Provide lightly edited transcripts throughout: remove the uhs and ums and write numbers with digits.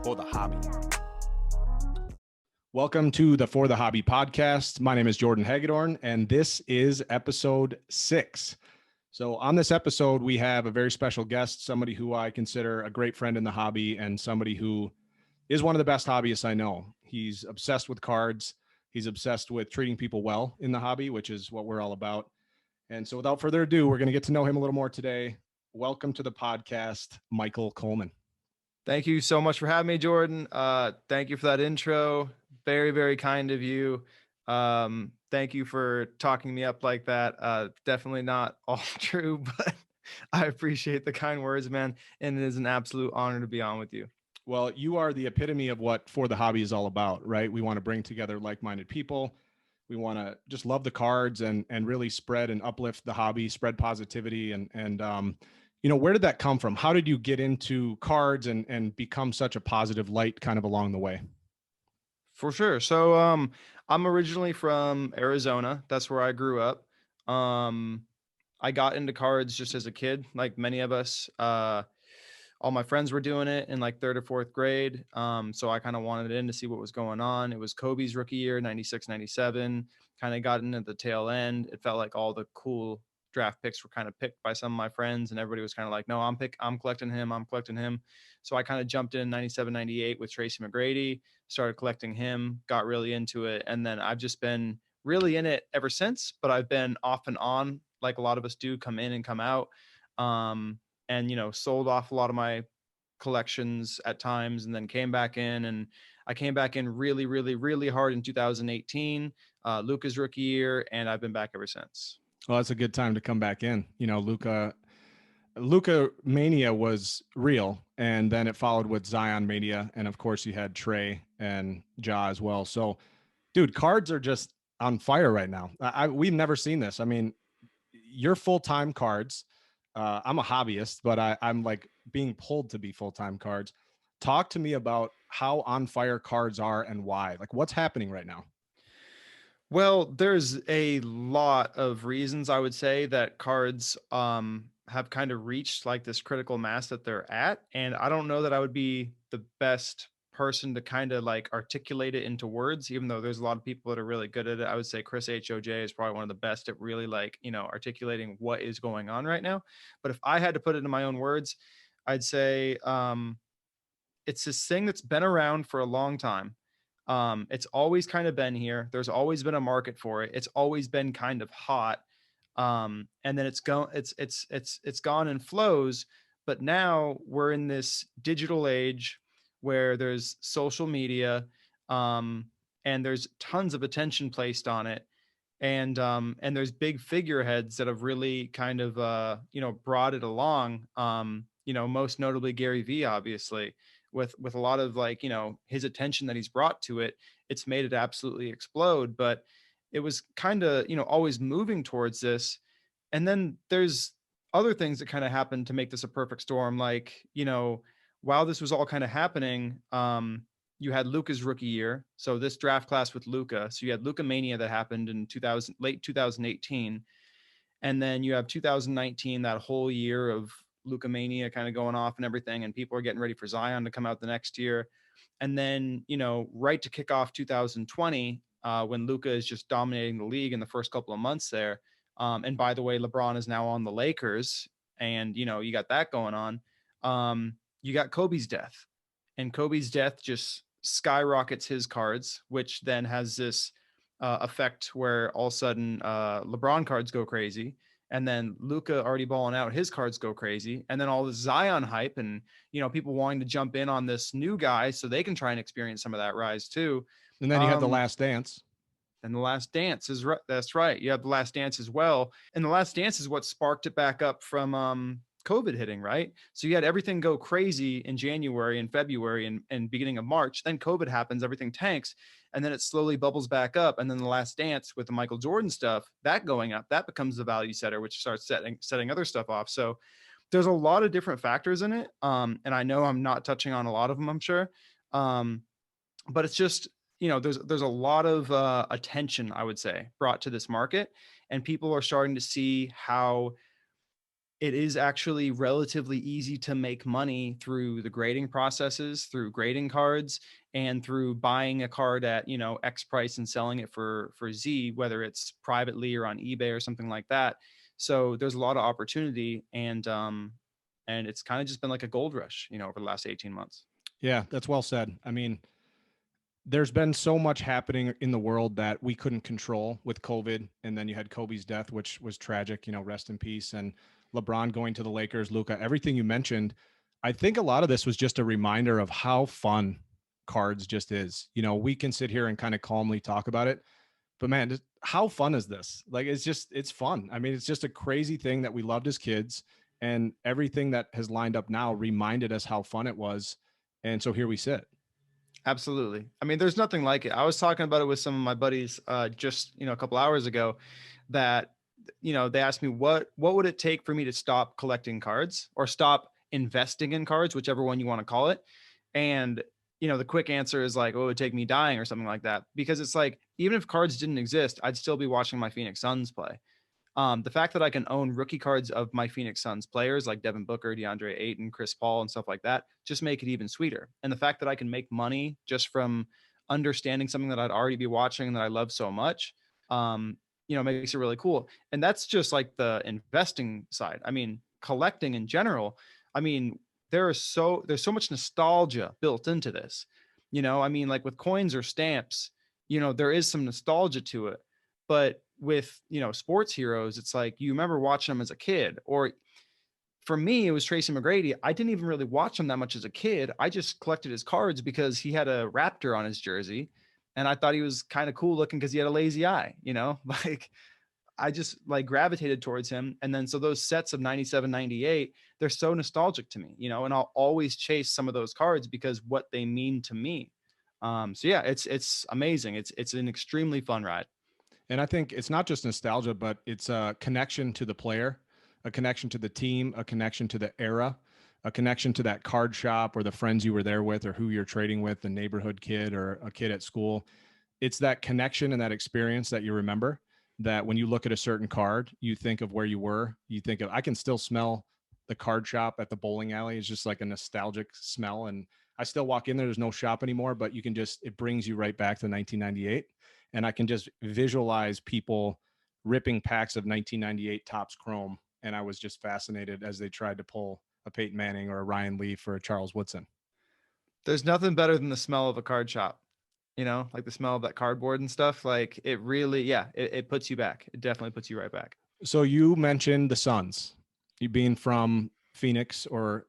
for the hobby. Welcome to the For the Hobby podcast. My name is Jordan Hagedorn, and this is episode 6. So on this episode, we have a very special guest, somebody who I consider a great friend in the hobby and somebody who is one of the best hobbyists I know. He's obsessed with cards. He's obsessed with treating people well in the hobby, which is what we're all about. And so without further ado, we're going to get to know him a little more today. Welcome to the podcast, Michael Coleman. Thank you so much for having me, Jordan. Thank you for that intro. Very, very kind of you. Thank you for talking me up like that. Definitely not all true, but I appreciate the kind words, man. And it is an absolute honor to be on with you. Well, you are the epitome of what For the Hobby is all about, right? We want to bring together like-minded people. We want to just love the cards and really spread and uplift the hobby, spread positivity. And where did that come from? How did you get into cards and become such a positive light kind of along the way? For sure. So I'm originally from Arizona. That's where I grew up. I got into cards just as a kid, like many of us. All my friends were doing it in like 3rd or 4th grade. So I kind of wanted in to see what was going on. It was Kobe's rookie year, 96, 97, kind of got in at the tail end. It felt like all the cool draft picks were kind of picked by some of my friends, and everybody was kind of like, no, I'm collecting him. So I kind of jumped in 97, 98 with Tracy McGrady, started collecting him, got really into it. And then I've just been really in it ever since, but I've been off and on, like a lot of us do, come in and come out. And sold off a lot of my collections at times, and then came back in. And I came back in really, really, really hard in 2018, Luka's rookie year, and I've been back ever since. Well, that's a good time to come back in. Luka mania was real, and then it followed with Zion mania, and of course you had Trey and Ja as well. So, dude, cards are just on fire right now. We've never seen this. I mean, you're full-time cards. I'm a hobbyist, but I'm like being pulled to be full-time cards. Talk to me about how on fire cards are and why. Like, what's happening right now? Well, there's a lot of reasons I would say that cards have kind of reached like this critical mass that they're at. And I don't know that I would be the best person to kind of like articulate it into words, even though there's a lot of people that are really good at it. I would say Chris HOJ is probably one of the best at really like, articulating what is going on right now. But if I had to put it in my own words, I'd say it's this thing that's been around for a long time. It's always kind of been here. There's always been a market for it. It's always been kind of hot. And then it's gone in flows, but now we're in this digital age where there's social media, and there's tons of attention placed on it. And there's big figureheads that have really kind of, brought it along. Most notably Gary V, obviously, with a lot of like, his attention that he's brought to it, it's made it absolutely explode. But it was kind of, always moving towards this. And then there's other things that kind of happened to make this a perfect storm. Like, while this was all kind of happening, you had Luka's rookie year. So this draft class with Luka. So you had Luka mania that happened in late 2018. And then you have 2019, that whole year of Luka mania kind of going off and everything. And people are getting ready for Zion to come out the next year. And then, right to kick off 2020, when Luka is just dominating the league in the first couple of months there. And by the way, LeBron is now on the Lakers, and, you got that going on. You got Kobe's death, and Kobe's death just skyrockets his cards, which then has this effect where all of a sudden LeBron cards go crazy. And then Luka already balling out, his cards go crazy. And then all the Zion hype and, people wanting to jump in on this new guy so they can try and experience some of that rise too. And then you have The Last Dance. And The Last Dance is right. That's right. You have The Last Dance as well. And The Last Dance is what sparked it back up from COVID hitting, right? So you had everything go crazy in January and February and beginning of March. Then COVID happens, everything tanks, and then it slowly bubbles back up. And then The Last Dance with the Michael Jordan stuff, that going up, that becomes the value setter, which starts setting other stuff off. So there's a lot of different factors in it. And I know I'm not touching on a lot of them, I'm sure. But it's just, there's a lot of attention, I would say, brought to this market, and people are starting to see how it is actually relatively easy to make money through the grading processes, through grading cards, and through buying a card at, X price and selling it for Z, whether it's privately or on eBay or something like that. So there's a lot of opportunity, and it's kind of just been like a gold rush, over the last 18 months. Yeah, that's well said. I mean, there's been so much happening in the world that we couldn't control with COVID. And then you had Kobe's death, which was tragic, rest in peace. And LeBron going to the Lakers, Luka, everything you mentioned. I think a lot of this was just a reminder of how fun cards just is. We can sit here and kind of calmly talk about it, but man, how fun is this? Like, it's fun. I mean, it's just a crazy thing that we loved as kids, and everything that has lined up now reminded us how fun it was. And so here we sit. Absolutely. I mean, there's nothing like it. I was talking about it with some of my buddies just, a couple hours ago that, they asked me what would it take for me to stop collecting cards or stop investing in cards, whichever one you want to call it. And, the quick answer is like, oh, it would take me dying or something like that. Because it's like, even if cards didn't exist, I'd still be watching my Phoenix Suns play. The fact that I can own rookie cards of my Phoenix Suns players like Devin Booker, DeAndre Ayton, Chris Paul, and stuff like that, just make it even sweeter. And the fact that I can make money just from understanding something that I'd already be watching and that I love so much, makes it really cool. And that's just like the investing side. I mean, collecting in general, I mean, there's so much nostalgia built into this. I mean, like with coins or stamps, there is some nostalgia to it. But with, sports heroes, it's like you remember watching them as a kid. Or for me, it was Tracy McGrady. I didn't even really watch him that much as a kid. I just collected his cards because he had a raptor on his jersey, and I thought he was kind of cool looking because he had a lazy eye, like I just like gravitated towards him. And then so those sets of 97, 98, they're so nostalgic to me, and I'll always chase some of those cards because what they mean to me. So yeah, it's amazing. It's an extremely fun ride. And I think it's not just nostalgia, but it's a connection to the player, a connection to the team, a connection to the era, a connection to that card shop or the friends you were there with or who you're trading with, the neighborhood kid or a kid at school. It's that connection and that experience that you remember, that when you look at a certain card, you think of where you were. You think of, I can still smell the card shop at the bowling alley. It's just like a nostalgic smell. And I still walk in there. There's no shop anymore, but you can just, it brings you right back to 1998. And I can just visualize people ripping packs of 1998 Topps Chrome. And I was just fascinated as they tried to pull a Peyton Manning or a Ryan Leaf or a Charles Woodson. There's nothing better than the smell of a card shop, like the smell of that cardboard and stuff. Like it really, yeah, it puts you back. It definitely puts you right back. So you mentioned the Suns, you being from Phoenix or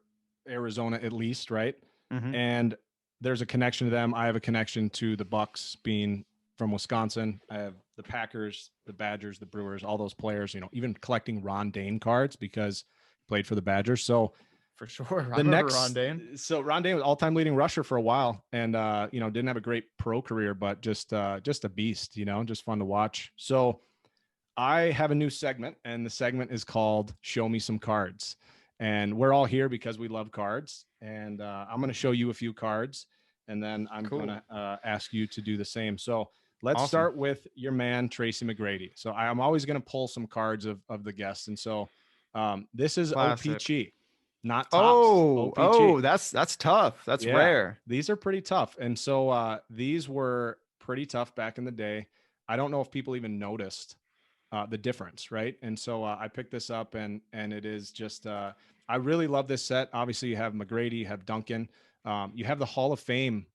Arizona at least, right? Mm-hmm. And there's a connection to them. I have a connection to the Bucks being from Wisconsin. I have the Packers, the Badgers, the Brewers, all those players, even collecting Ron Dane cards because he played for the Badgers. So for sure. I remember Ron Dane. So Ron Dane was all-time leading rusher for a while and, didn't have a great pro career, but just a beast, just fun to watch. So I have a new segment, and the segment is called Show Me Some Cards. And we're all here because we love cards. And I'm going to show you a few cards, and then I'm going to ask you to do the same. So let's start with your man, Tracy McGrady. So I'm always going to pull some cards of the guests. And so this is Classic. OPG, not Topps. Oh, that's tough. That's rare. These are pretty tough. And so these were pretty tough back in the day. I don't know if people even noticed the difference, right? And so I picked this up, and it is just I really love this set. Obviously, you have McGrady, you have Duncan, you have the Hall of Fame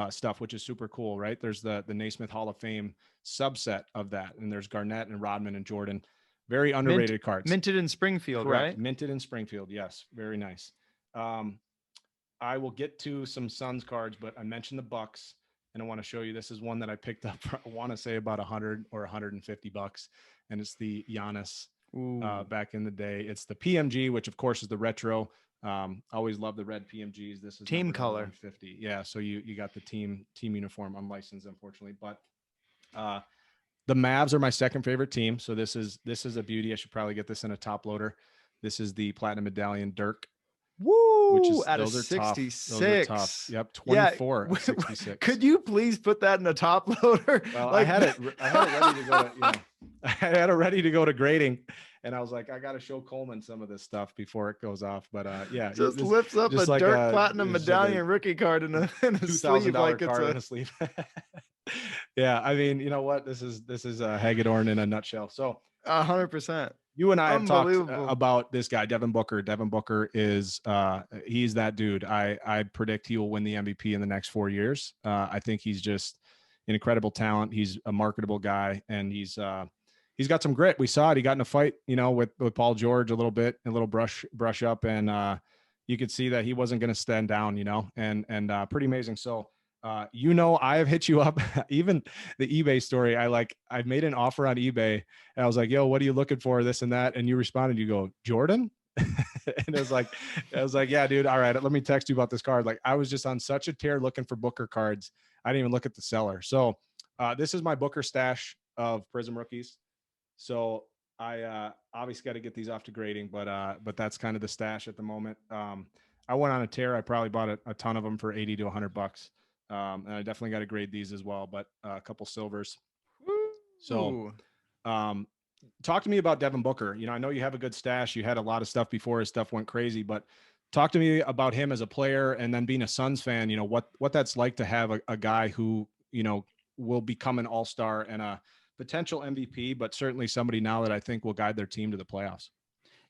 stuff, which is super cool, right? There's the Naismith Hall of Fame subset of that, and there's Garnett and Rodman and Jordan. Very underrated cards. Minted in Springfield, correct, right? Minted in Springfield, yes, very nice. I will get to some Suns cards, but I mentioned the Bucks, and I want to show you. This is one that I picked up for, I want to say about 100 or 150 bucks. And it's the Giannis back in the day. It's the PMG, which of course is the retro. Always love the red PMGs. This is team color 150. Yeah. So you got the team uniform, unlicensed, unfortunately, but the Mavs are my second favorite team. So this is a beauty. I should probably get this in a top loader. This is the platinum medallion Dirk. Woo! Which is out of 66. Those are tough. Yep, 24. Yeah. 66. Could you please put that in a top loader? Well, I had it ready to go to, I had it ready to go to grading, And I was like, I got to show Coleman some of this stuff before it goes off. But yeah, Just lifts up just a like Dirk Platinum it's like medallion rookie card in a sleeve $2,000 like it's card a in a sleeve. Yeah, I mean, you know what? This is Hagedorn in a nutshell. So 100%. you and I have talked Unbelievable. about this guy, Devin Booker. Devin Booker is he's that dude. I predict he will win the MVP in the next 4 years. I think he's just an incredible talent. He's a marketable guy, and he's got some grit. We saw it. He got in a fight, with Paul George a little bit, a little brush up, and you could see that he wasn't going to stand down, and pretty amazing. So I have hit you up. Even the eBay story, I've made an offer on eBay, and I was like, yo, what are you looking for, this and that? And you responded, you go, Jordan? And I was like, yeah, dude, all right, let me text you about this card. Like, I was just on such a tear looking for Booker cards, I didn't even look at the seller. So this is my Booker stash of Prism rookies. So I obviously got to get these off to grading, but that's kind of the stash at the moment. I went on a tear. I probably bought a ton of them for 80 to $100. And I definitely got to grade these as well, but a couple silvers. So, talk to me about Devin Booker. I know you have a good stash. You had a lot of stuff before his stuff went crazy, but talk to me about him as a player, and then being a Suns fan, what that's like to have a guy who, will become an all-star and a potential MVP, but certainly somebody now that I think will guide their team to the playoffs.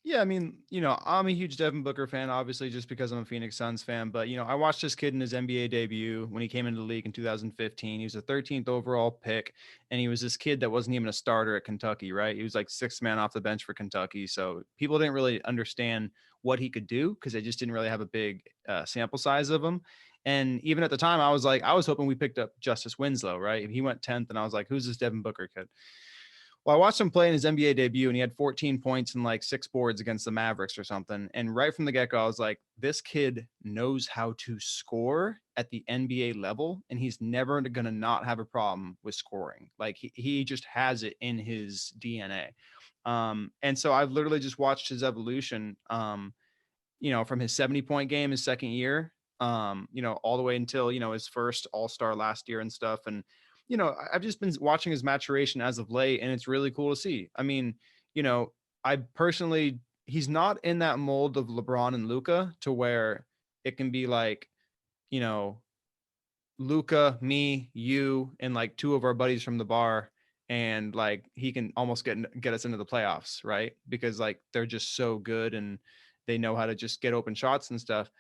Yeah, I mean, I'm a huge Devin Booker fan, obviously, just because I'm a Phoenix Suns fan. But, I watched this kid in his NBA debut when he came into the league in 2015. He was a 13th overall pick, and he was this kid that wasn't even a starter at Kentucky, right? He was like sixth man off the bench for Kentucky. So people didn't really understand what he could do because they just didn't really have a big sample size of him. And even at the time, I was hoping we picked up Justice Winslow, right? He went 10th, and I was like, who's this Devin Booker kid? Well, I watched him play in his NBA debut, and he had 14 points and like 6 boards against the Mavericks or something. And right from the get-go, I was like, this kid knows how to score at the NBA level, and he's never going to not have a problem with scoring. Like he just has it in his DNA. And so I've literally just watched his evolution, from his 70-point game his second year, all the way until, his first All-Star last year and stuff. And I've just been watching his maturation as of late, and it's really cool to see. I mean, I personally, he's not in that mold of LeBron and Luka to where it can be like, Luka, me, you, and like 2 of our buddies from the bar, and like he can almost get us into the playoffs, right? Because like they're just so good and they know how to just get open shots and stuff.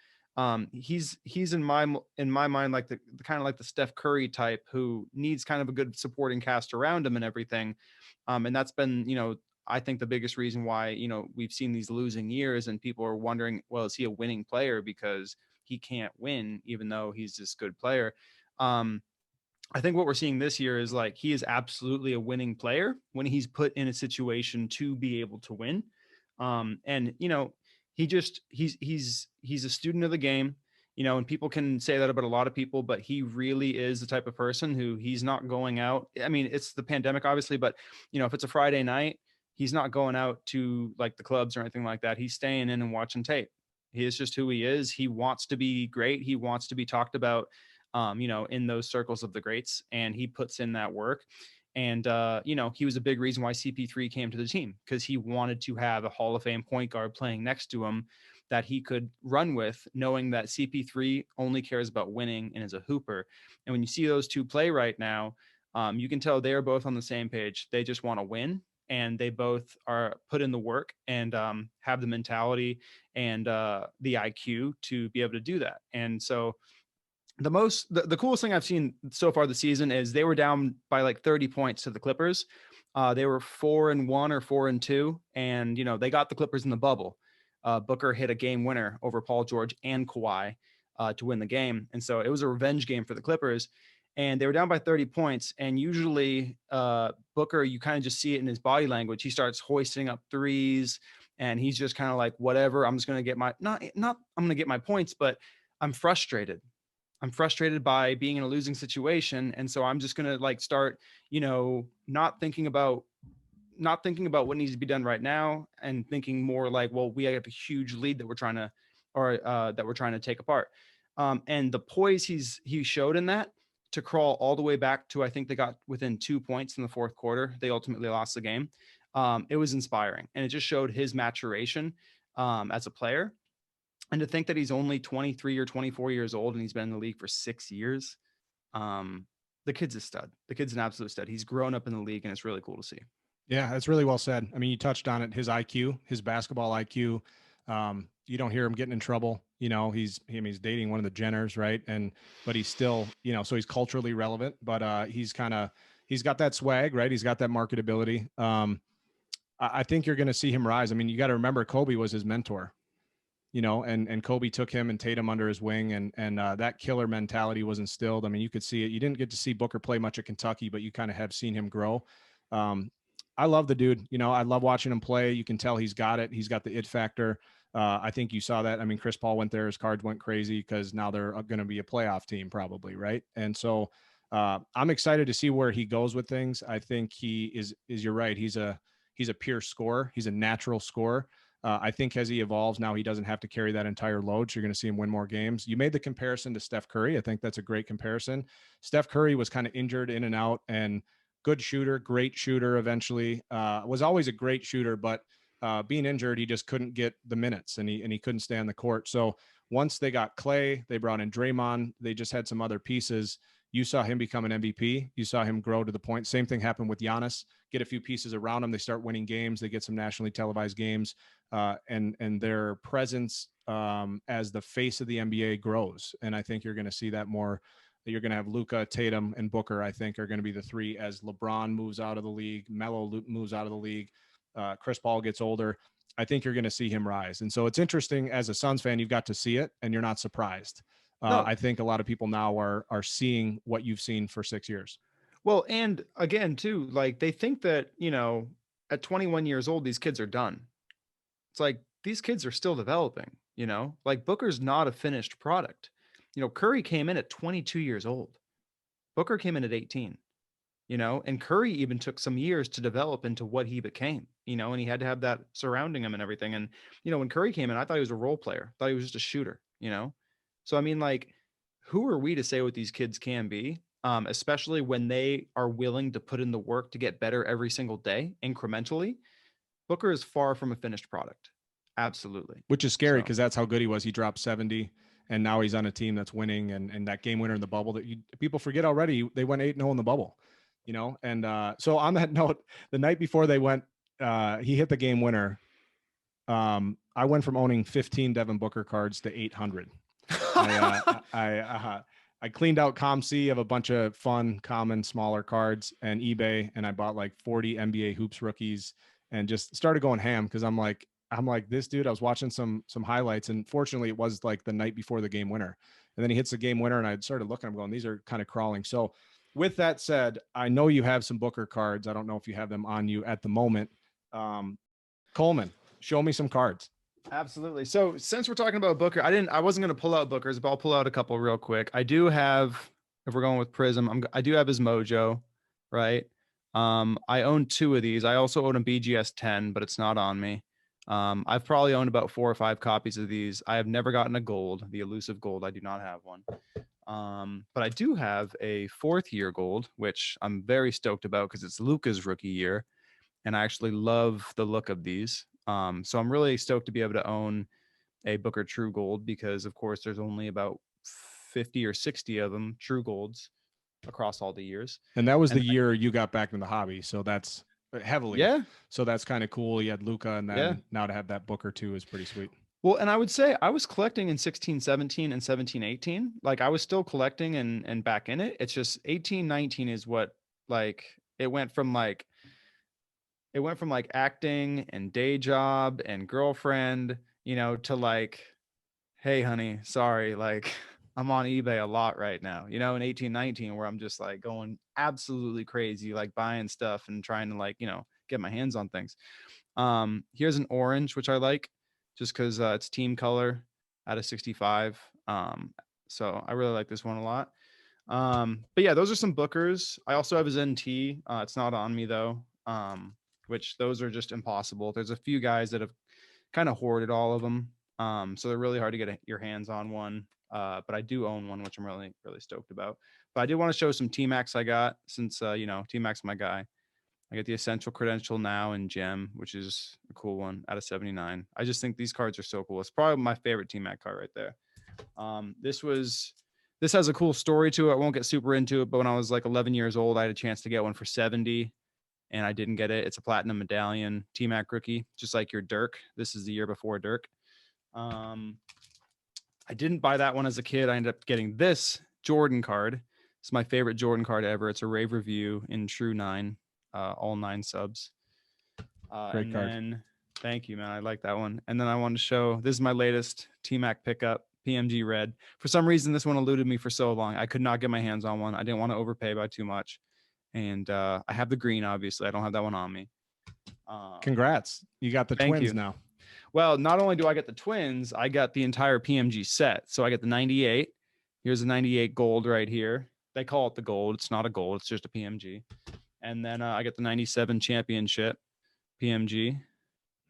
He's in my mind like the kind of like the Steph Curry type who needs kind of a good supporting cast around him and everything. And that's been, I think the biggest reason why, we've seen these losing years and people are wondering, well, is he a winning player because he can't win even though he's this good player? I think what we're seeing this year is like he is absolutely a winning player when he's put in a situation to be able to win. And he's a student of the game, and people can say that about a lot of people, but he really is the type of person who he's not going out. I mean, it's the pandemic, obviously, but if it's a Friday night, he's not going out to like the clubs or anything like that. He's staying in and watching tape. He is just who he is. He wants to be great. He wants to be talked about, in those circles of the greats, and he puts in that work. And, he was a big reason why CP3 came to the team because he wanted to have a Hall of Fame point guard playing next to him that he could run with, knowing that CP3 only cares about winning and is a hooper. And when you see those two play right now, you can tell they are both on the same page. They just want to win, and they both are put in the work and have the mentality and the IQ to be able to do that. And so the coolest thing I've seen so far this season is they were down by like 30 points to the Clippers. They were 4-1 or 4-2, and they got the Clippers in the bubble. Booker hit a game winner over Paul George and Kawhi to win the game, and so it was a revenge game for the Clippers. And they were down by 30 points. And usually Booker, you kind of just see it in his body language. He starts hoisting up threes, and he's just kind of like, whatever. I'm just going to get not I'm going to get my points, but I'm frustrated. I'm frustrated by being in a losing situation. And so I'm just going to like start, not thinking about what needs to be done right now and thinking more like, well, we have a huge lead that we're trying to take apart. And the poise he showed in that to crawl all the way back to, I think they got within 2 points in the fourth quarter. They ultimately lost the game. it was inspiring, and it just showed his maturation as a player. And to think that he's only 23 or 24 years old and he's been in the league for 6 years, um, the kid's a stud. The kid's an absolute stud. He's grown up in the league, and it's really cool to see. Yeah, that's really well said. I mean, you touched on it. His IQ, his basketball IQ. You don't hear him getting in trouble. You know, he's dating one of the Jenners, right? But he's still, you know, so he's culturally relevant. But he's got that swag, right? He's got that marketability. I think you're going to see him rise. I mean, you got to remember Kobe was his mentor, you know, and Kobe took him and Tatum under his wing, and that killer mentality was instilled. I mean, you could see it. You didn't get to see Booker play much at Kentucky, but you kind of have seen him grow. I love the dude. You know, I love watching him play. You can tell he's got it. He's got the it factor. I think you saw that. I mean, Chris Paul went there. His Cards went crazy because now they're going to be a playoff team probably, right? And so I'm excited to see where he goes with things. I think he is you're right. He's a pure scorer. He's a natural scorer. I think as he evolves now, he doesn't have to carry that entire load. So you're going to see him win more games. You made the comparison to Steph Curry. I think that's a great comparison. Steph Curry was kind of injured in and out, and good shooter, great shooter eventually. Was always a great shooter, but being injured, he just couldn't get the minutes, and he couldn't stay on the court. So once they got Clay, they brought in Draymond. They just had some other pieces. You saw him become an MVP. You saw him grow to the point. Same thing happened with Giannis. Get a few pieces around him. They start winning games. They get some nationally televised games, and their presence as the face of the NBA grows. And I think you're going to see that more. You're going to have Luka, Tatum, and Booker, I think, are going to be the three as LeBron moves out of the league, Melo moves out of the league, Chris Paul gets older. I think you're going to see him rise. And so it's interesting as a Suns fan, you've got to see it and you're not surprised. No. I think a lot of people now are seeing what you've seen for 6 years. Well, and again, too, like they think that, you know, at 21 years old, these kids are done. It's like these kids are still developing, you know, like Booker's not a finished product. You know, Curry came in at 22 years old. Booker came in at 18, you know, and Curry even took some years to develop into what he became, you know, and he had to have that surrounding him and everything. And, you know, when Curry came in, I thought he was a role player, thought he was just a shooter, you know? So, I mean, like, who are we to say what these kids can be? Especially when they are willing to put in the work to get better every single day, incrementally. Booker is far from a finished product. Absolutely. Which is scary because that's how good he was. He dropped 70 and now he's on a team that's winning, and that game winner in the bubble that people forget already. They went 8-0 in the bubble, you know? And so on that note, the night before they went, he hit the game winner. I went from owning 15 Devin Booker cards to 800. I cleaned out ComC of a bunch of fun, common, smaller cards and eBay, and I bought like 40 NBA hoops rookies and just started going ham because I'm like this dude. I was watching some highlights, and fortunately it was like the night before the game winner, and then he hits the game winner, and I started looking. I'm going, these are kind of crawling. So with that said, I know you have some Booker cards. I don't know if you have them on you at the moment. Coleman, show me some cards. Absolutely. So since we're talking about Booker, I wasn't going to pull out Booker's, but I'll pull out a couple real quick. I do have, if we're going with Prism, I do have his Mojo, right? I own 2 of these. I also own a BGS 10, but it's not on me. I've probably owned about 4 or 5 copies of these. I have never gotten a gold, the elusive gold. I do not have one. But I do have a 4th year gold, which I'm very stoked about because it's Luka's rookie year. And I actually love the look of these. So I'm really stoked to be able to own a Booker True Gold because, of course, there's only about 50 or 60 of them, True Golds, across all the years. And that was the year you got back into the hobby. So that's heavily. Yeah. So that's kind of cool. You had Luka, and then now to have that Booker too is pretty sweet. Well, and I would say I was collecting in 16, 17 and 17, 18. Like I was still collecting and back in it. It's just 18, 19 is what, like, it went from like acting and day job and girlfriend, you know, to like, hey honey, sorry, like I'm on eBay a lot right now, you know, in 18, 19, where I'm just like going absolutely crazy, like buying stuff and trying to, like, you know, get my hands on things. Here's an orange, which I like just because it's team color out of 65. So I really like this one a lot. But yeah, those are some Bookers. I also have his NT. It's not on me though. Which those are just impossible. There's a few guys that have kind of hoarded all of them. So they're really hard to get your hands on one. But I do own one, which I'm really, really stoked about. But I did want to show some TMacs I got since, you know, TMac's my guy. I get the Essential Credential now in Gem, which is a cool one out of 79. I just think these cards are so cool. It's probably my favorite TMac card right there. This has a cool story to it. I won't get super into it, but when I was like 11 years old, I had a chance to get one for 70 and I didn't get it. It's a platinum medallion TMac rookie, just like your Dirk. This is the year before Dirk. I didn't buy that one as a kid. I ended up getting this Jordan card. It's my favorite Jordan card ever. It's a rave review in True 9, all 9 subs. Great card. Then, thank you, man. I like that one. And then I wanted to show, this is my latest TMac pickup, PMG Red. For some reason, this one eluded me for so long. I could not get my hands on one. I didn't want to overpay by too much. And I have the green, obviously. I don't have that one on me. Congrats. You got the twins now. Well, not only do I get the twins, I got the entire PMG set. So I get the 98. Here's a 98 gold right here. They call it the gold. It's not a gold. It's just a PMG. And then I get the 97 championship PMG.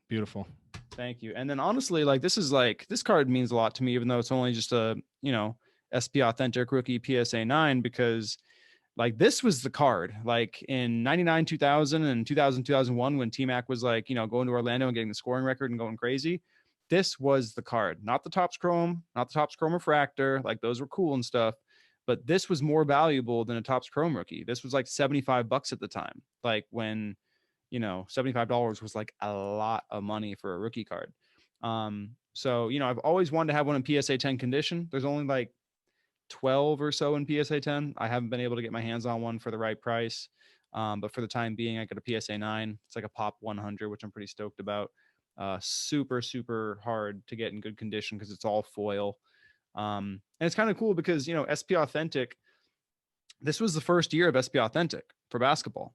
Beautiful. Thank you. And then honestly, like this card means a lot to me, even though it's only just a, SP Authentic rookie PSA 9, because like this was the card like in 99, 2000 and 2000, 2001, when TMac was like, going to Orlando and getting the scoring record and going crazy. This was the card, not the Topps Chrome, not the Topps Chrome Refractor. Like those were cool and stuff, but this was more valuable than a Topps Chrome rookie. This was like $75 at the time. Like when, $75 was like a lot of money for a rookie card. So, I've always wanted to have one in PSA 10 condition. There's only like 12 or so in PSA 10. I haven't been able to get my hands on one for the right price. But for the time being, I got a PSA 9. It's like a Pop 100, which I'm pretty stoked about. Super, super hard to get in good condition because it's all foil. And it's kind of cool because, SP Authentic, this was the first year of SP Authentic for basketball.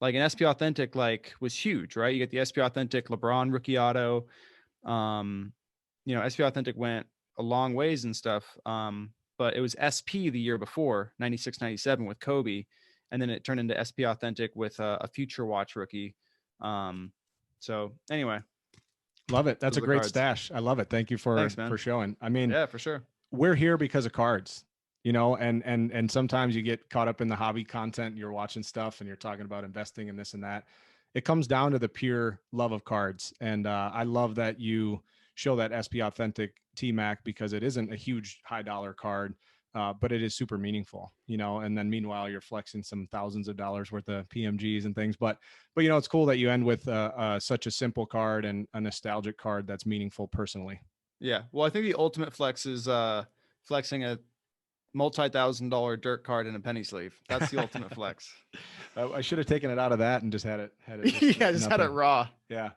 Like an SP Authentic like was huge, right? You get the SP Authentic LeBron rookie auto. SP Authentic went a long ways and stuff. But it was SP the year before, 96, 97 with Kobe. And then it turned into SP Authentic with a Future Watch rookie. So anyway. Love it. That's a great stash. I love it. Thank you for showing. I mean, yeah, for sure. We're here because of cards, and sometimes you get caught up in the hobby content. You're watching stuff and you're talking about investing in this and that. It comes down to the pure love of cards. And I love that you show that SP Authentic TMac because it isn't a huge high dollar card, but it is super meaningful, and then meanwhile you're flexing some thousands of dollars worth of PMGs and things, but it's cool that you end with such a simple card and a nostalgic card that's meaningful personally. Yeah. Well, I think the ultimate flex is flexing a multi-$1,000 Dirk card in a penny sleeve. That's the ultimate flex. I should have taken it out of that and just had it. Just had it raw. Yeah.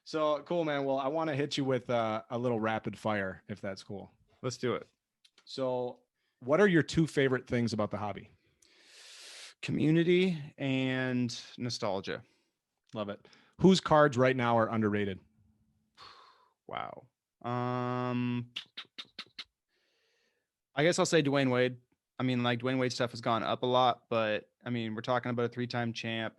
So cool, man. Well, I want to hit you with a little rapid fire, if that's cool. Let's do it. So what are your 2 favorite things about the hobby? Community and nostalgia. Love it. Whose cards right now are underrated? Wow. I guess I'll say Dwayne Wade. I mean, like Dwayne Wade stuff has gone up a lot, but I mean, we're talking about a 3-time champ.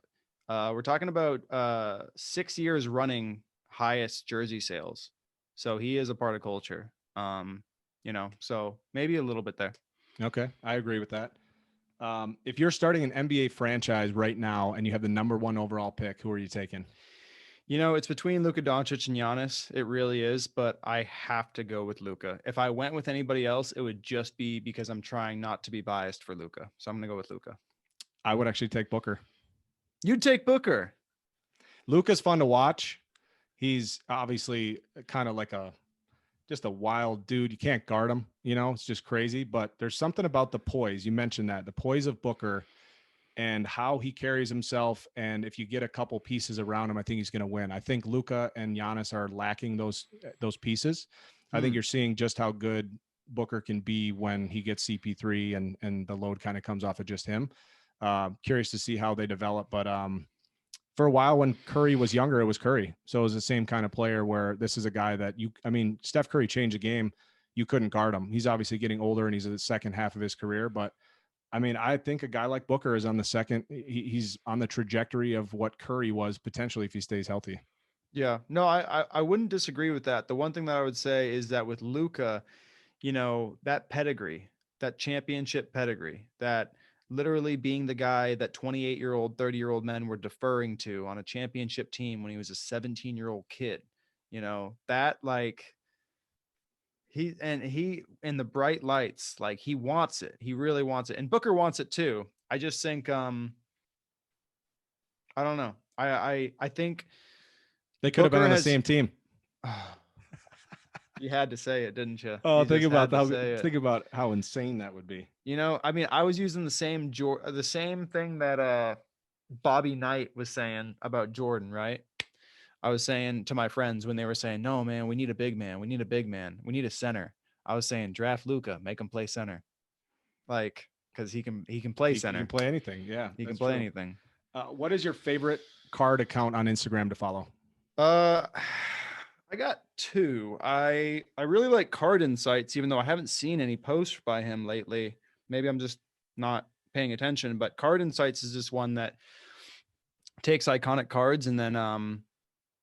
We're talking about 6 years running highest jersey sales. So he is a part of culture. So maybe a little bit there. Okay. I agree with that. If you're starting an NBA franchise right now and you have the number 1 overall pick, who are you taking? It's between Luka Doncic and Giannis. It really is, but I have to go with Luka. If I went with anybody else, it would just be because I'm trying not to be biased for Luka. So I'm going to go with Luka. I would actually take Booker. You'd take Booker. Luka's fun to watch. He's obviously kind of like just a wild dude. You can't guard him, it's just crazy, but there's something about the poise. You mentioned that, the poise of Booker and how he carries himself. And if you get a couple pieces around him, I think he's going to win. I think Luka and Giannis are lacking those pieces. I think you're seeing just how good Booker can be when he gets CP3 and the load kind of comes off of just him. Curious to see how they develop, but for a while when Curry was younger, it was Curry. So it was the same kind of player where this is a guy that Steph Curry changed the game. You couldn't guard him. He's obviously getting older and he's in the second half of his career, but I think a guy like Booker is on the second. He's on the trajectory of what Curry was potentially if he stays healthy. Yeah, no, I wouldn't disagree with that. The one thing that I would say is that with Luka, that pedigree, that championship pedigree, that literally being the guy that 28-year-old, 30-year-old men were deferring to on a championship team when he was a 17-year-old kid. That like he in the bright lights, like he wants it. He really wants it. And Booker wants it too. I just think I don't know. I think They could have been Booker on the has same team. you had to say it, didn't you? Oh, You just had to say it. think about how insane that would be. I mean, I was using the same thing that Bobby Knight was saying about Jordan, right? I was saying to my friends when they were saying, "No, man, we need a big man. We need a big man. We need a center." I was saying, "Draft Luka, make him play center." Like, because he can play center. He can play anything. Yeah, he can play anything. What is your favorite card account on Instagram to follow? I got two. I really like Card Insights, even though I haven't seen any posts by him lately. Maybe I'm just not paying attention, but Card Insights is this one that takes iconic cards and then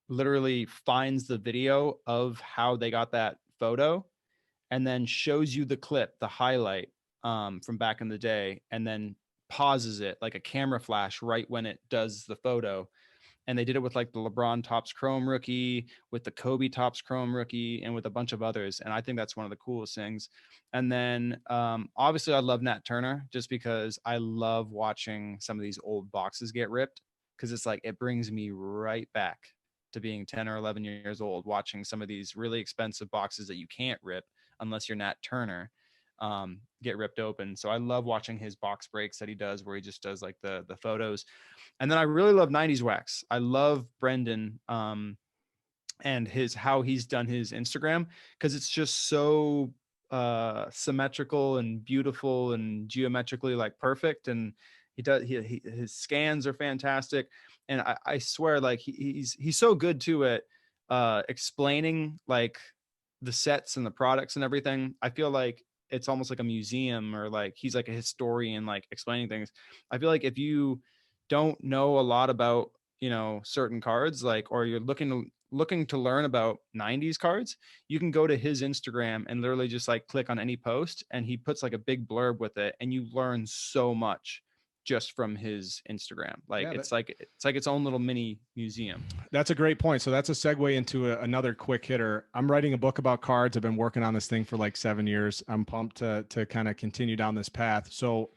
literally finds the video of how they got that photo and then shows you the clip, the highlight from back in the day, and then pauses it like a camera flash right when it does the photo. And they did it with like the LeBron Topps Chrome rookie, with the Kobe Topps Chrome rookie, and with a bunch of others. And I think that's one of the coolest things. And then obviously I love Nat Turner just because I love watching some of these old boxes get ripped, because it's like it brings me right back to being 10 or 11 years old, watching some of these really expensive boxes that you can't rip unless you're Nat Turner get ripped open. So I love watching his box breaks that he does, where he just does like the photos. And then I really love 90s wax. I love Brendan and how he's done his Instagram, because it's just so symmetrical and beautiful and geometrically like perfect. And his scans are fantastic. And I swear, like he's so good too at explaining like the sets and the products and everything. I feel like it's almost like a museum, or like he's like a historian, like explaining things. I feel like if you don't know a lot about, certain cards, like, or you're looking to learn about 90s cards, you can go to his Instagram and literally just like click on any post, and he puts like a big blurb with it, and you learn so much just from his Instagram. Like it's like its own little mini museum. That's a great point. So that's a segue into another quick hitter. I'm writing a book about cards. I've been working on this thing for like 7 years. I'm pumped to kind of continue down this path. So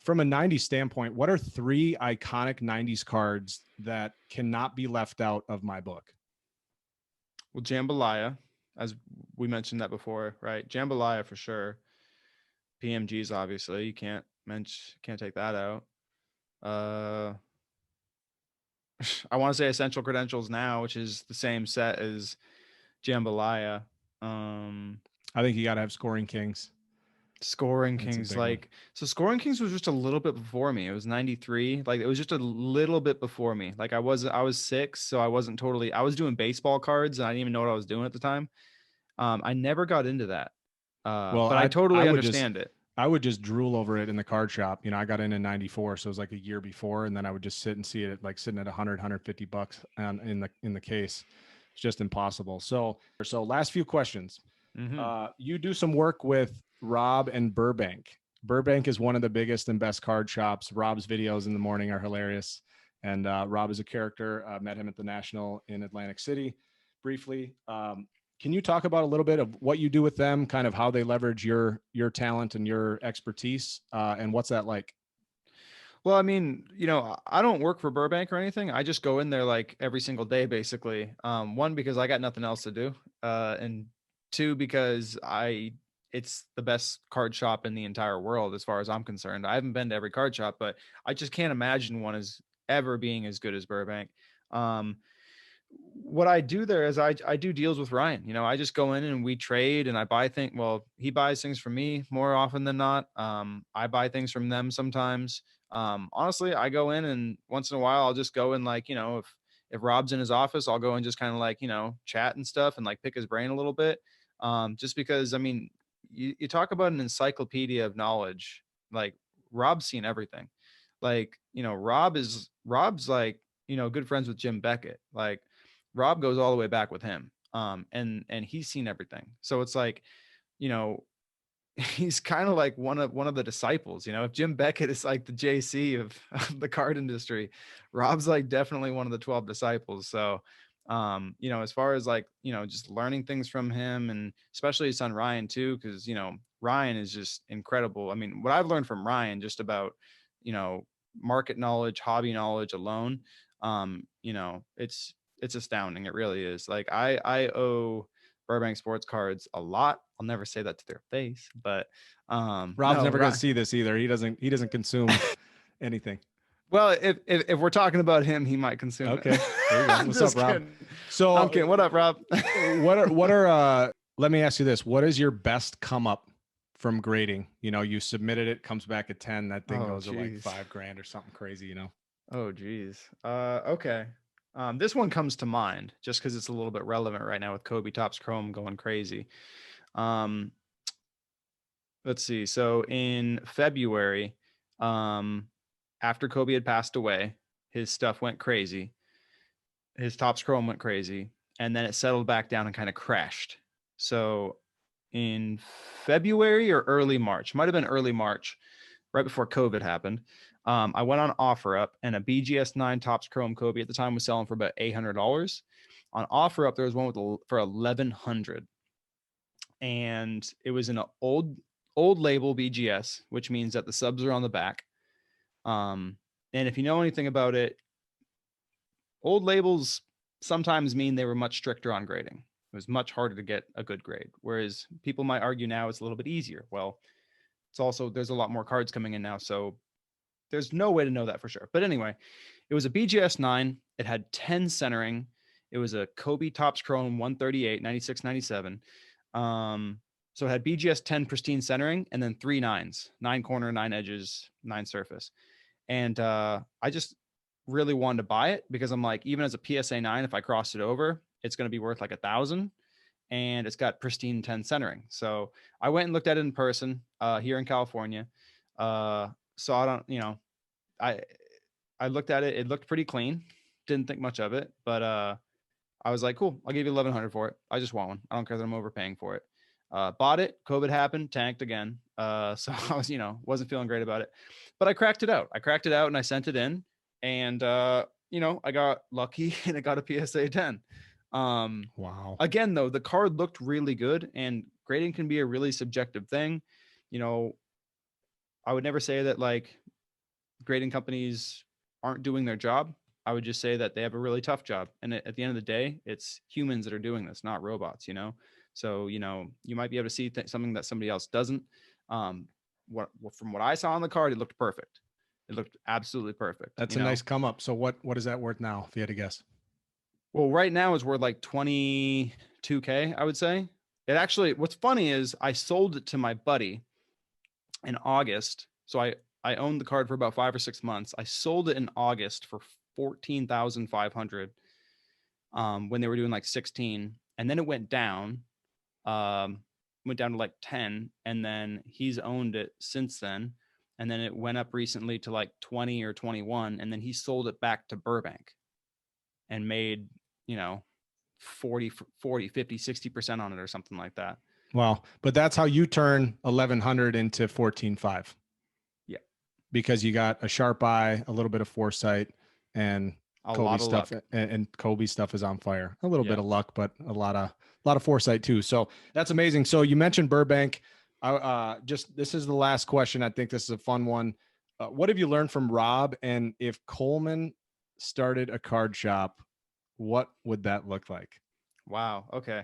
from a 90s standpoint, what are 3 iconic 90s cards that cannot be left out of my book? Well, Jambalaya, as we mentioned that before, right? Jambalaya for sure. PMGs, obviously, you can't take that out. I want to say Essential Credentials Now, which is the same set as Jambalaya. I think you got to have Scoring Kings. Scoring Kings, like, so Scoring Kings was just a little bit before me. It was 93. Like, it was just a little bit before me. Like, I was 6, so I was doing baseball cards, and I didn't even know what I was doing at the time. I never got into that. But I totally understand it. I would just drool over it in the card shop. I got in 94, so it was like a year before, and then I would just sit and see it like sitting at $150 in the case. It's just impossible. So last few questions. Mm-hmm. You do some work with Rob and Burbank. Burbank is one of the biggest and best card shops. Rob's videos in the morning are hilarious. And Rob is a character. Met him at the National in Atlantic City briefly. Can you talk about a little bit of what you do with them, kind of how they leverage your talent and your expertise, and what's that like? Well, I mean, I don't work for Burbank or anything. I just go in there like every single day, basically. One, because I got nothing else to do. And 2, because it's the best card shop in the entire world, as far as I'm concerned. I haven't been to every card shop, but I just can't imagine one as ever being as good as Burbank. What I do there is I do deals with Ryan. I just go in and we trade, and I buy things. Well, he buys things from me more often than not. I buy things from them sometimes. Honestly, I go in, and once in a while I'll just go in, like, if Rob's in his office, I'll go and just kind of like, chat and stuff and like pick his brain a little bit. Just because, I mean, you talk about an encyclopedia of knowledge. Like, Rob's seen everything. Like, Rob's like, good friends with Jim Beckett. Like, Rob goes all the way back with him. And he's seen everything. So it's like, he's kind of like one of the disciples, you know. If Jim Beckett is like the JC of the card industry, Rob's like definitely one of the 12 disciples. So, you know, as far as like, you know, just learning things from him, and especially his son Ryan too, because, you know, Ryan is just incredible. I mean, what I've learned from Ryan just about, you know, market knowledge, hobby knowledge alone, you know, it's astounding. It really is. Like I owe Burbank Sports Cards a lot. I'll never say that to their face, but Rob's no, never going to see this either. He doesn't consume anything. well, if we're talking about him, he might consume it. Okay. There you go. I'm What's just up, Rob? kidding. So I'm kidding. What up, Rob? let me ask you this. What is your best come up from grading? You know, you submitted it, comes back at 10. That thing goes to like $5,000 or something crazy, you know? Oh, geez. Okay. This one comes to mind just because it's a little bit relevant right now with Kobe Topps Chrome going crazy. Let's see. So in February, after Kobe had passed away, his stuff went crazy. His Topps Chrome went crazy, and then it settled back down and kind of crashed. So in February or early March, might have been early March, right before COVID happened, I went on OfferUp, and a BGS 9 Topps Chrome Kobe at the time was selling for about $800. On OfferUp, there was one for $1,100, and it was an old label BGS, which means that the subs are on the back. And if you know anything about it, old labels sometimes mean they were much stricter on grading. It was much harder to get a good grade, whereas people might argue now it's a little bit easier. Well, it's also, there's a lot more cards coming in now, so there's no way to know that for sure. But anyway, it was a BGS 9. It had 10 centering. It was a Kobe Topps Chrome 138, 96, 97. So it had BGS 10 pristine centering, and then 3 nines, 9 corner, 9 edges, 9 surface. And I just really wanted to buy it because I'm like, even as a PSA 9, if I crossed it over, it's going to be worth like $1,000, and it's got pristine 10 centering. So I went and looked at it in person here in California. So I don't, you know, I looked at it. It looked pretty clean. Didn't think much of it, but I was like, cool, I'll give you $1,100 for it. I just want one. I don't care that I'm overpaying for it. Bought it. COVID happened, tanked again. So I was, you know, wasn't feeling great about it, but I cracked it out. And I sent it in, and you know, I got lucky and I got a PSA 10. Wow. Again, though, the card looked really good, and grading can be a really subjective thing. You know, I would never say that like grading companies aren't doing their job. I would just say that they have a really tough job. And at the end of the day, it's humans that are doing this, not robots, you know? So, you know, you might be able to see something that somebody else doesn't. From what I saw on the card, it looked perfect. It looked absolutely perfect. That's a nice come up. So what is that worth now, if you had to guess? Well, right now it's worth like 22K, I would say. It actually, what's funny is I sold it to my buddy in August. So I owned the card for about 5 or 6 months. I sold it in August for 14,500 when they were doing like 16, and then it went down to like 10, and then he's owned it since then, and then it went up recently to like 20 or 21, and then he sold it back to Burbank and made, you know, 40, 50, 60% on it or something like that. Wow. But that's how you turn 1,100 into 14.5. Yeah. Because you got a sharp eye, a little bit of foresight, and Kobe stuff, and Kobe stuff is on fire. A little bit of luck, but a lot of foresight too. So that's amazing. So you mentioned Burbank. This is the last question. I think this is a fun one. What have you learned from Rob? And if Coleman started a card shop, what would that look like? Wow. Okay.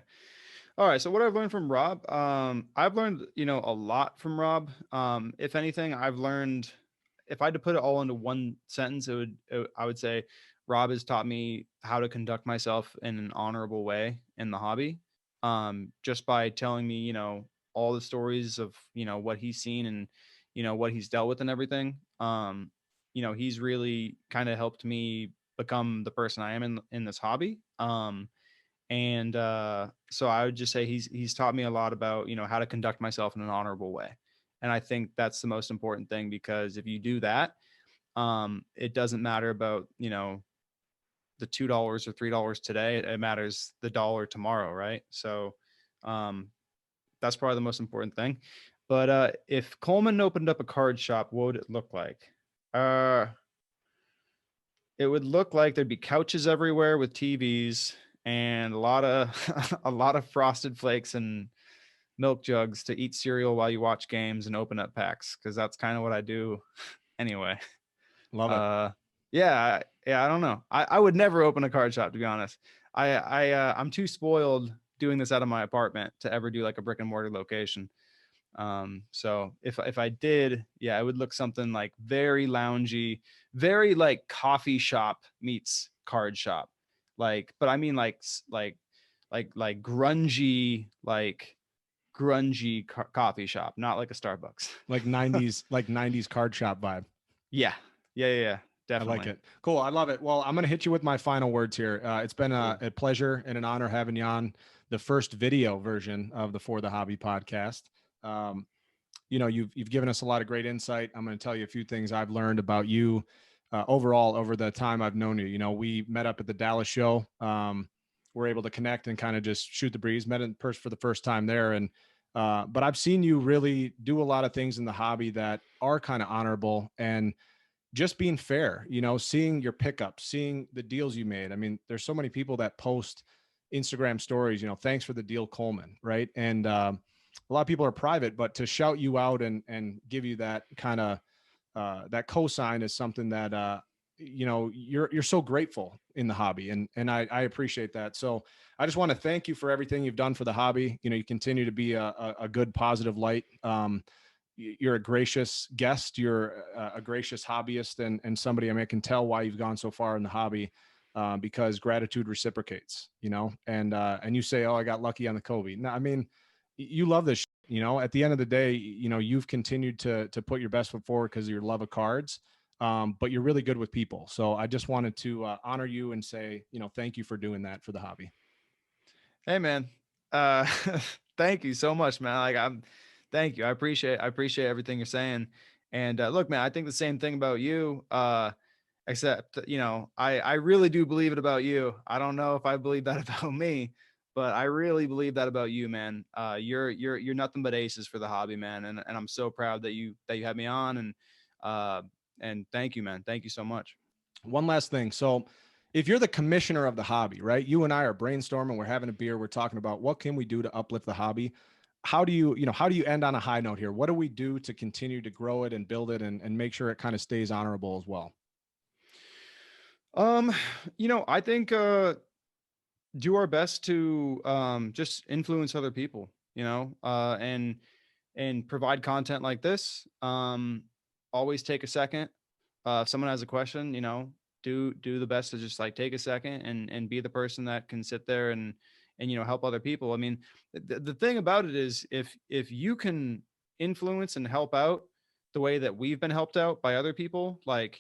All right. So what I've learned from Rob, I've learned, you know, a lot from Rob. If anything, I've learned, if I had to put it all into one sentence, I would say Rob has taught me how to conduct myself in an honorable way in the hobby. Just by telling me, you know, all the stories of, you know, what he's seen and, you know, what he's dealt with and everything. You know, he's really kind of helped me become the person I am in this hobby. And so I would just say he's taught me a lot about, you know, how to conduct myself in an honorable way. And I think that's the most important thing, because if you do that, it doesn't matter about, you know, the $2 or $3 today. It matters the dollar tomorrow, right? So that's probably the most important thing. But if Coleman opened up a card shop, what would it look like? Uh, it would look like there'd be couches everywhere with TVs and a lot of a lot of frosted flakes and milk jugs to eat cereal while you watch games and open up packs, because that's kind of what I do anyway. Love it. Uh, yeah, I don't know. I would never open a card shop, to be honest. I'm too spoiled doing this out of my apartment to ever do like a brick and mortar location. So if I did, yeah, it would look something like very loungy, very like coffee shop meets card shop. Like, but I mean like grungy coffee shop, not like a Starbucks. Like 90s card shop vibe. Yeah. Yeah. I like Definitely. it. Cool. I love it. Well, I'm going to hit you with my final words here. It's been a pleasure and an honor having you on the first video version of the For the Hobby podcast. Um, you've given us a lot of great insight. I'm going to tell you a few things I've learned about you overall over the time I've known you. We met up at the Dallas show. We're able to connect and kind of just shoot the breeze. Met in person for the first time there, and but I've seen you really do a lot of things in the hobby that are kind of honorable and just being fair. Seeing your pickups, seeing the deals you made. I mean, there's so many people that post Instagram stories. Thanks for the deal, Coleman, right? And a lot of people are private, but to shout you out and give you that kind of that cosign is something that you're so grateful in the hobby, and I appreciate that. So I just want to thank you for everything you've done for the hobby. You continue to be a good positive light. You're a gracious guest. You're a gracious hobbyist, and somebody, I can tell why you've gone so far in the hobby. Because gratitude reciprocates, and you say, "Oh, I got lucky on the Kobe." No, you love this. At the end of the day, you've continued to put your best foot forward because of your love of cards. But you're really good with people. So I just wanted to honor you and say, thank you for doing that for the hobby. Hey man. Uh thank you so much, man. Thank you. I appreciate everything you're saying. And look, man, I think the same thing about you. Except, I really do believe it about you. I don't know if I believe that about me, but I really believe that about you, man. You're nothing but aces for the hobby, man. And I'm so proud that you had me on, and thank you, man. Thank you so much. One last thing. So if you're the commissioner of the hobby, right, you and I are brainstorming, we're having a beer, we're talking about what can we do to uplift the hobby. How do you end on a high note here? What do we do to continue to grow it and build it and make sure it kind of stays honorable as well? I think do our best to just influence other people, and provide content like this. Always take a second. If someone has a question, do the best to just like take a second and be the person that can sit there and help other people. I mean, the thing about it is if you can influence and help out the way that we've been helped out by other people, like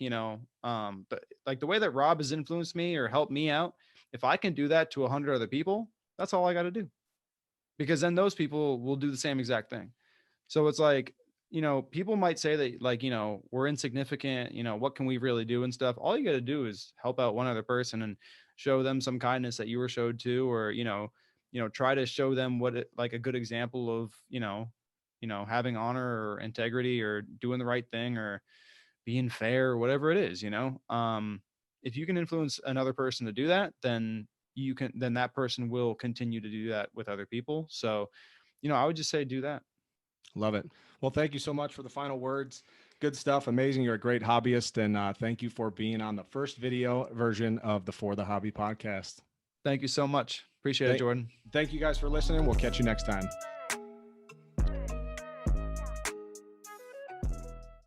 like the way that Rob has influenced me or helped me out, if I can do that to 100 other people, that's all I got to do, because then those people will do the same exact thing. So it's like, people might say that, like, we're insignificant, what can we really do and stuff. All you got to do is help out one other person and show them some kindness that you were showed to, or, try to show them like a good example of, having honor or integrity or doing the right thing or being fair or whatever it is, if you can influence another person to do that, then that person will continue to do that with other people. So, I would just say do that. Love it. Well, thank you so much for the final words. Good stuff. Amazing. You're a great hobbyist. And thank you for being on the first video version of the For the Hobby podcast. Thank you so much. Appreciate it, Jordan. Thank you guys for listening. We'll catch you next time.